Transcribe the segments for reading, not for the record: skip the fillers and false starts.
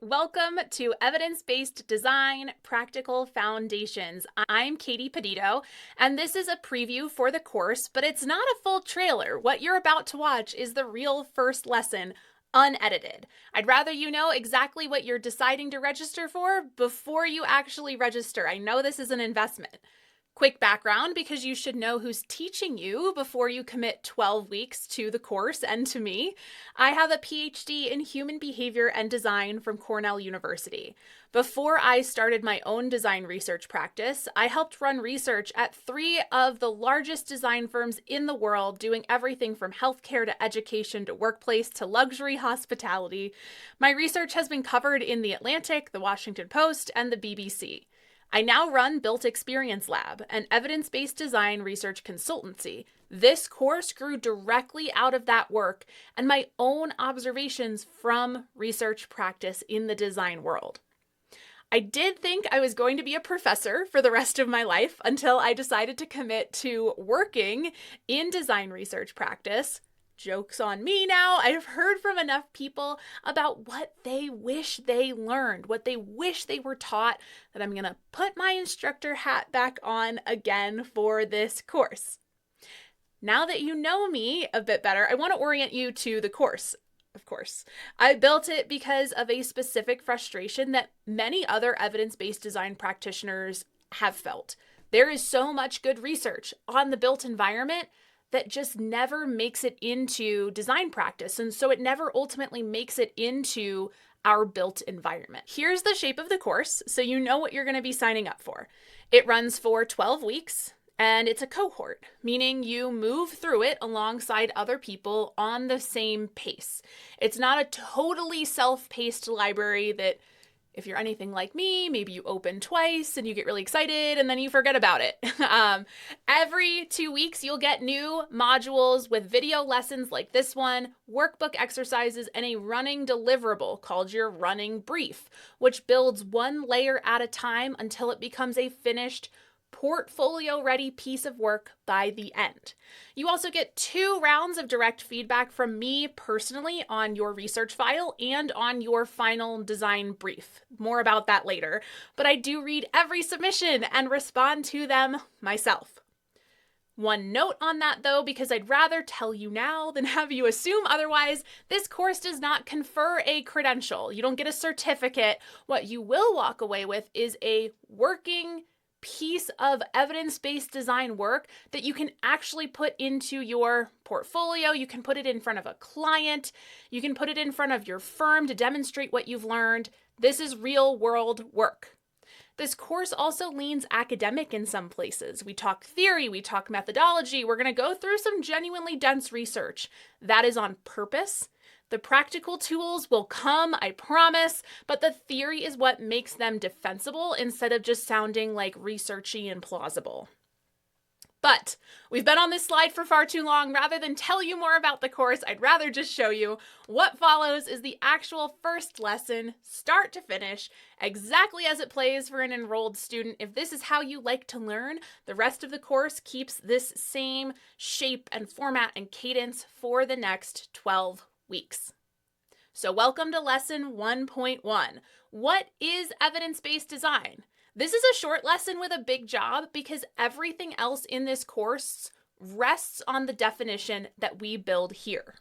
Welcome to Evidence-Based Design Practical Foundations. I'm Kati Peditto, and this is a preview for the course, but it's not a full trailer. What you're about to watch is the real first lesson, unedited. I'd rather you know exactly what you're deciding to register for before you actually register. I know this is an investment. Quick background, because you should know who's teaching you before you commit 12 weeks to the course and to me. I have a PhD in human behavior and design from Cornell University. Before I started my own design research practice, I helped run research at 3 of the largest design firms in the world, doing everything from healthcare to education to workplace to luxury hospitality. My research has been covered in The Atlantic, The Washington Post, and the BBC. I now run Built Experience Lab, an evidence-based design research consultancy. This course grew directly out of that work and my own observations from research practice in the design world. I did think I was going to be a professor for the rest of my life until I decided to commit to working in design research practice. Joke's on me now. I've heard from enough people about what they wish they learned, what they wish they were taught, that I'm going to put my instructor hat back on again for this course. Now that you know me a bit better, I want to orient you to the course. Of course, I built it because of a specific frustration that many other evidence-based design practitioners have felt. There is so much good research on the built environment that just never makes it into design practice. And so it never ultimately makes it into our built environment. Here's the shape of the course, so you know what you're going to be signing up for. It runs for 12 weeks, and it's a cohort, meaning you move through it alongside other people on the same pace. It's not a totally self-paced library that, if you're anything like me, maybe you open twice and you get really excited and then you forget about it. Every 2 weeks, you'll get new modules with video lessons like this one, workbook exercises, and a running deliverable called your running brief, which builds one layer at a time until it becomes a finished portfolio-ready piece of work by the end. You also get 2 rounds of direct feedback from me personally on your research file and on your final design brief. More about that later, but I do read every submission and respond to them myself. One note on that though, because I'd rather tell you now than have you assume otherwise, this course does not confer a credential. You don't get a certificate. What you will walk away with is a working piece of evidence-based design work that you can actually put into your portfolio. You can put it in front of a client. You can put it in front of your firm to demonstrate what you've learned. This is real-world work. This course also leans academic in some places. We talk theory, we talk methodology. We're going to go through some genuinely dense research. That is on purpose. The practical tools will come, I promise, but the theory is what makes them defensible instead of just sounding like researchy and plausible. But we've been on this slide for far too long. Rather than tell you more about the course, I'd rather just show you what follows is the actual first lesson, start to finish, exactly as it plays for an enrolled student. If this is how you like to learn, the rest of the course keeps this same shape and format and cadence for the next 12 weeks. So welcome to lesson 1.1. What is evidence-based design? This is a short lesson with a big job because everything else in this course rests on the definition that we build here.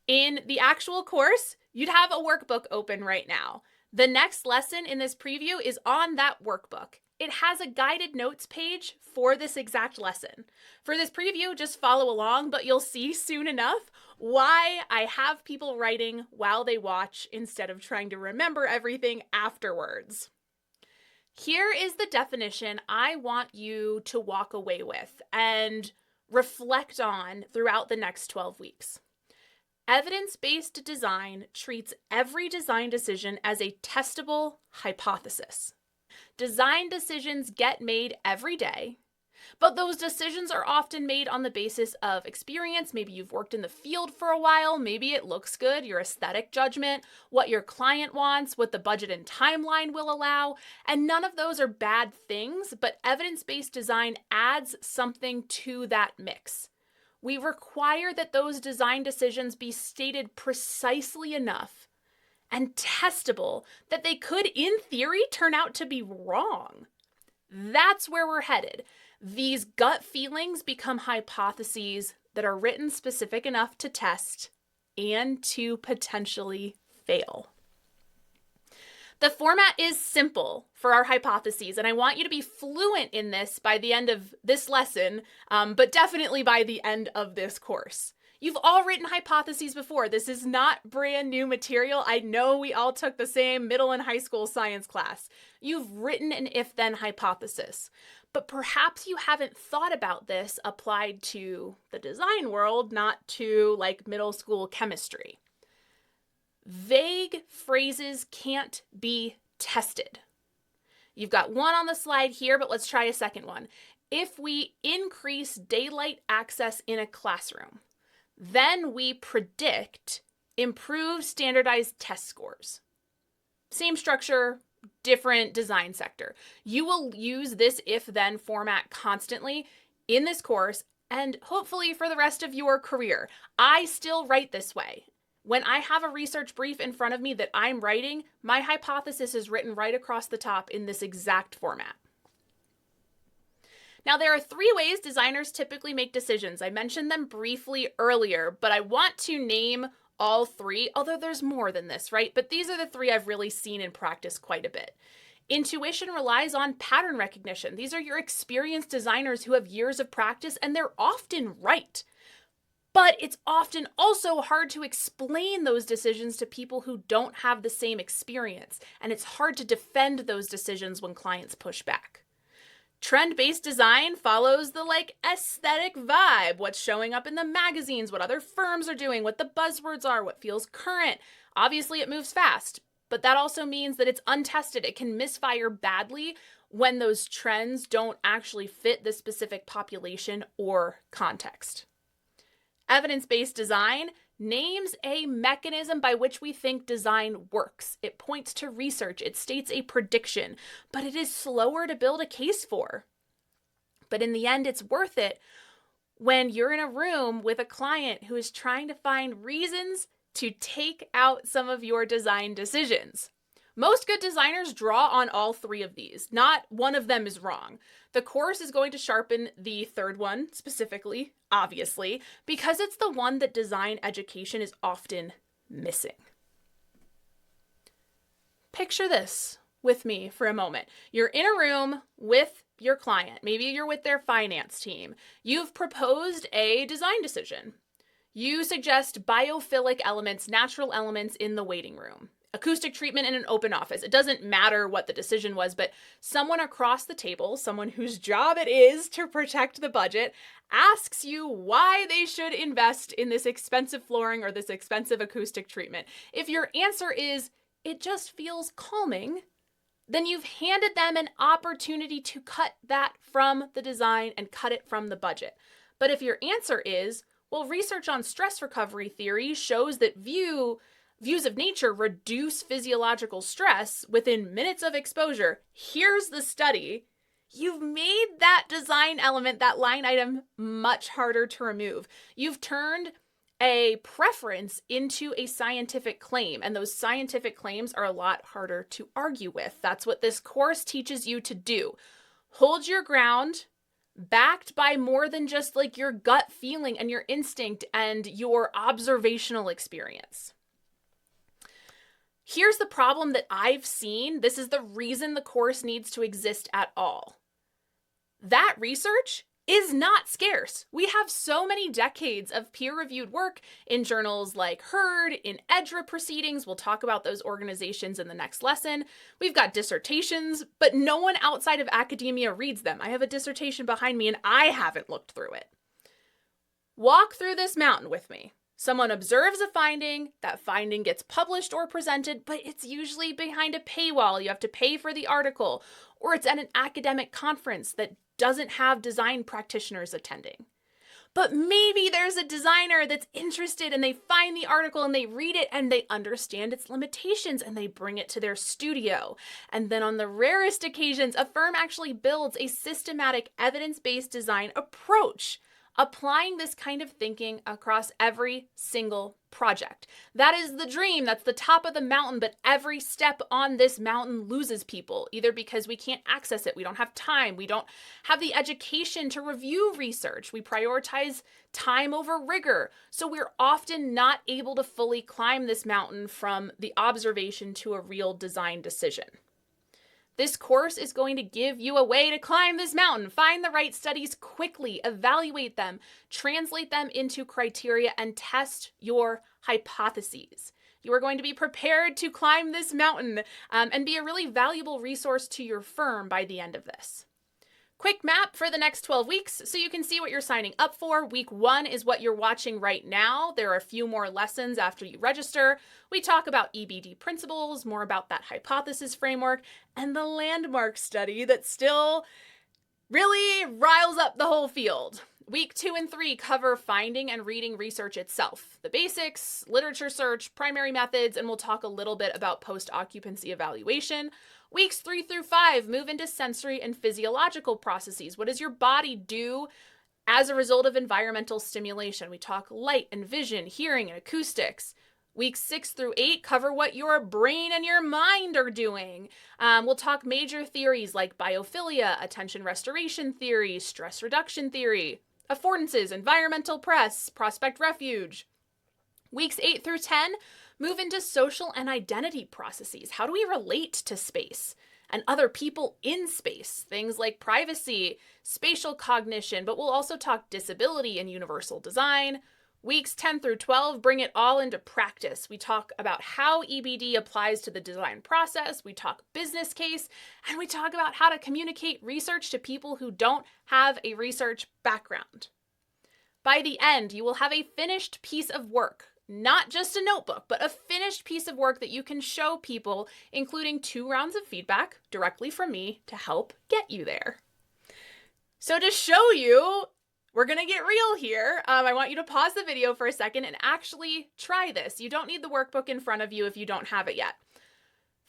In the actual course, you'd have a workbook open right now. The next lesson in this preview is on that workbook. It has a guided notes page for this exact lesson. For this preview, just follow along, but you'll see soon enough why I have people writing while they watch instead of trying to remember everything afterwards. Here is the definition I want you to walk away with and reflect on throughout the next 12 weeks. Evidence-based design treats every design decision as a testable hypothesis. Design decisions get made every day, but those decisions are often made on the basis of experience. Maybe you've worked in the field for a while, maybe it looks good, your aesthetic judgment, what your client wants, what the budget and timeline will allow, and none of those are bad things, but evidence-based design adds something to that mix. We require that those design decisions be stated precisely enough and testable that they could, in theory, turn out to be wrong. That's where we're headed. These gut feelings become hypotheses that are written specific enough to test and to potentially fail. The format is simple for our hypotheses, and I want you to be fluent in this by the end of this lesson, but definitely by the end of this course. You've all written hypotheses before. This is not brand new material. I know we all took the same middle and high school science class. You've written an if-then hypothesis, but perhaps you haven't thought about this applied to the design world, not to like middle school chemistry. Vague phrases can't be tested. You've got one on the slide here, but let's try a second one. If we increase daylight access in a classroom, then we predict improved standardized test scores. Same structure, different design sector. You will use this if-then format constantly in this course and hopefully for the rest of your career. I still write this way. When I have a research brief in front of me that I'm writing, my hypothesis is written right across the top in this exact format. Now, there are 3 ways designers typically make decisions. I mentioned them briefly earlier, but I want to name all 3, although there's more than this, right? But these are the 3 I've really seen in practice quite a bit. Intuition relies on pattern recognition. These are your experienced designers who have years of practice, and they're often right. But it's often also hard to explain those decisions to people who don't have the same experience, and it's hard to defend those decisions when clients push back. Trend-based design follows the aesthetic vibe, what's showing up in the magazines, what other firms are doing, what the buzzwords are, what feels current. Obviously, it moves fast, but that also means that it's untested. It can misfire badly when those trends don't actually fit the specific population or context. Evidence-based design names a mechanism by which we think design works. It points to research. It states a prediction, but it is slower to build a case for. But in the end, it's worth it when you're in a room with a client who is trying to find reasons to take out some of your design decisions. Most good designers draw on all 3 of these. Not one of them is wrong. The course is going to sharpen the 3rd one specifically, obviously, because it's the one that design education is often missing. Picture this with me for a moment. You're in a room with your client. Maybe you're with their finance team. You've proposed a design decision. You suggest biophilic elements, natural elements in the waiting room. Acoustic treatment in an open office. It doesn't matter what the decision was, but someone across the table, someone whose job it is to protect the budget, asks you why they should invest in this expensive flooring or this expensive acoustic treatment. If your answer is, it just feels calming, then you've handed them an opportunity to cut that from the design and cut it from the budget. But if your answer is, well, research on stress recovery theory shows that views of nature reduce physiological stress within minutes of exposure. Here's the study. You've made that design element, that line item, much harder to remove. You've turned a preference into a scientific claim, and those scientific claims are a lot harder to argue with. That's what this course teaches you to do. Hold your ground, backed by more than just your gut feeling and your instinct and your observational experience. Here's the problem that I've seen. This is the reason the course needs to exist at all. That research is not scarce. We have so many decades of peer-reviewed work in journals like Herd, in EDRA proceedings. We'll talk about those organizations in the next lesson. We've got dissertations, but no one outside of academia reads them. I have a dissertation behind me and I haven't looked through it. Walk through this mountain with me. Someone observes a finding, that finding gets published or presented, but it's usually behind a paywall. You have to pay for the article, or it's at an academic conference that doesn't have design practitioners attending. But maybe there's a designer that's interested and they find the article and they read it and they understand its limitations and they bring it to their studio. And then on the rarest occasions, a firm actually builds a systematic evidence-based design approach applying this kind of thinking across every single project. That is the dream. That's the top of the mountain, but every step on this mountain loses people, either because we can't access it, we don't have time, we don't have the education to review research, we prioritize time over rigor. So we're often not able to fully climb this mountain from the observation to a real design decision. This course is going to give you a way to climb this mountain, find the right studies quickly, evaluate them, translate them into criteria, and test your hypotheses. You are going to be prepared to climb this mountain and be a really valuable resource to your firm by the end of this. Quick map for the next 12 weeks so you can see what you're signing up for. Week 1 is what you're watching right now. There are a few more lessons after you register. We talk about EBD principles, more about that hypothesis framework, and the landmark study that still really riles up the whole field. Week 2 and 3 cover finding and reading research itself, the basics, literature search, primary methods, and we'll talk a little bit about post-occupancy evaluation. Weeks 3 through 5 move into sensory and physiological processes. What does your body do as a result of environmental stimulation? We talk light and vision, hearing and acoustics. Weeks 6 through 8 cover what your brain and your mind are doing. We'll talk major theories like biophilia, attention restoration theory, stress reduction theory, affordances, environmental press, prospect refuge. Weeks 8 through 10 move into social and identity processes. How do we relate to space and other people in space? Things like privacy, spatial cognition, but we'll also talk disability and universal design. Weeks 10 through 12 bring it all into practice. We talk about how EBD applies to the design process, we talk business case, and we talk about how to communicate research to people who don't have a research background. By the end, you will have a finished piece of work. Not just a notebook, but a finished piece of work that you can show people, including 2 rounds of feedback directly from me to help get you there. So to show you, we're going to get real here. I want you to pause the video for a second and actually try this. You don't need the workbook in front of you if you don't have it yet.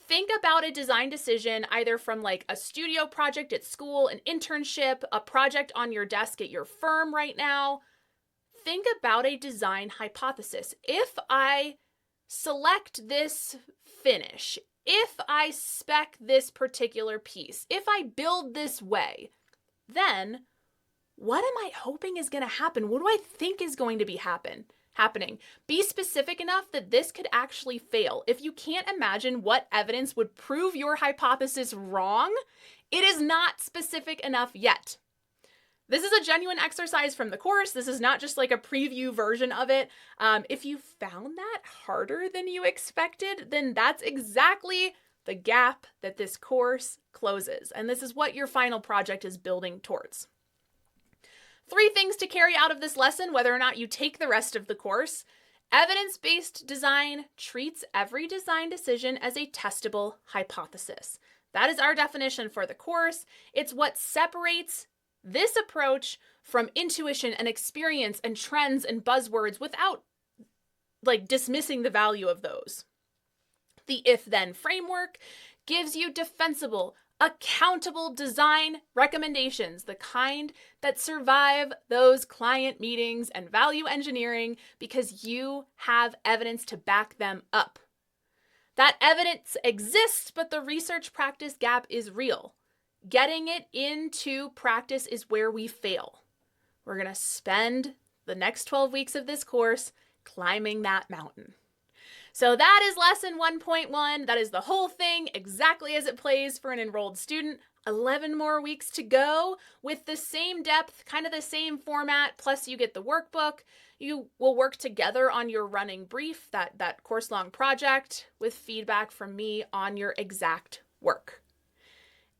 Think about a design decision either from like a studio project at school, an internship, a project on your desk at your firm right now. Think about a design hypothesis. If I select this finish, if I spec this particular piece, if I build this way, then what am I hoping is going to happen? What do I think is going to be happening? Be specific enough that this could actually fail. If you can't imagine what evidence would prove your hypothesis wrong, it is not specific enough yet. This is a genuine exercise from the course. This is not just like a preview version of it. If you found that harder than you expected, then that's exactly the gap that this course closes. And this is what your final project is building towards. 3 things to carry out of this lesson, whether or not you take the rest of the course. Evidence-based design treats every design decision as a testable hypothesis. That is our definition for the course. It's what separates this approach from intuition and experience and trends and buzzwords without like dismissing the value of those. The if-then framework gives you defensible, accountable design recommendations, the kind that survive those client meetings and value engineering because you have evidence to back them up. That evidence exists, but the research practice gap is real. Getting it into practice is where we fail. We're going to spend the next 12 weeks of this course climbing that mountain. So that is lesson 1.1. That is the whole thing exactly as it plays for an enrolled student. 11 more weeks to go with the same depth, kind of the same format, plus you get the workbook. You will work together on your running brief, that course-long project, with feedback from me on your exact work.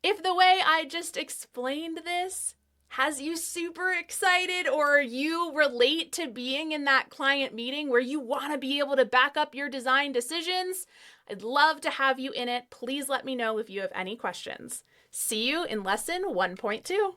If the way I just explained this has you super excited or you relate to being in that client meeting where you want to be able to back up your design decisions, I'd love to have you in it. Please let me know if you have any questions. See you in lesson 1.2.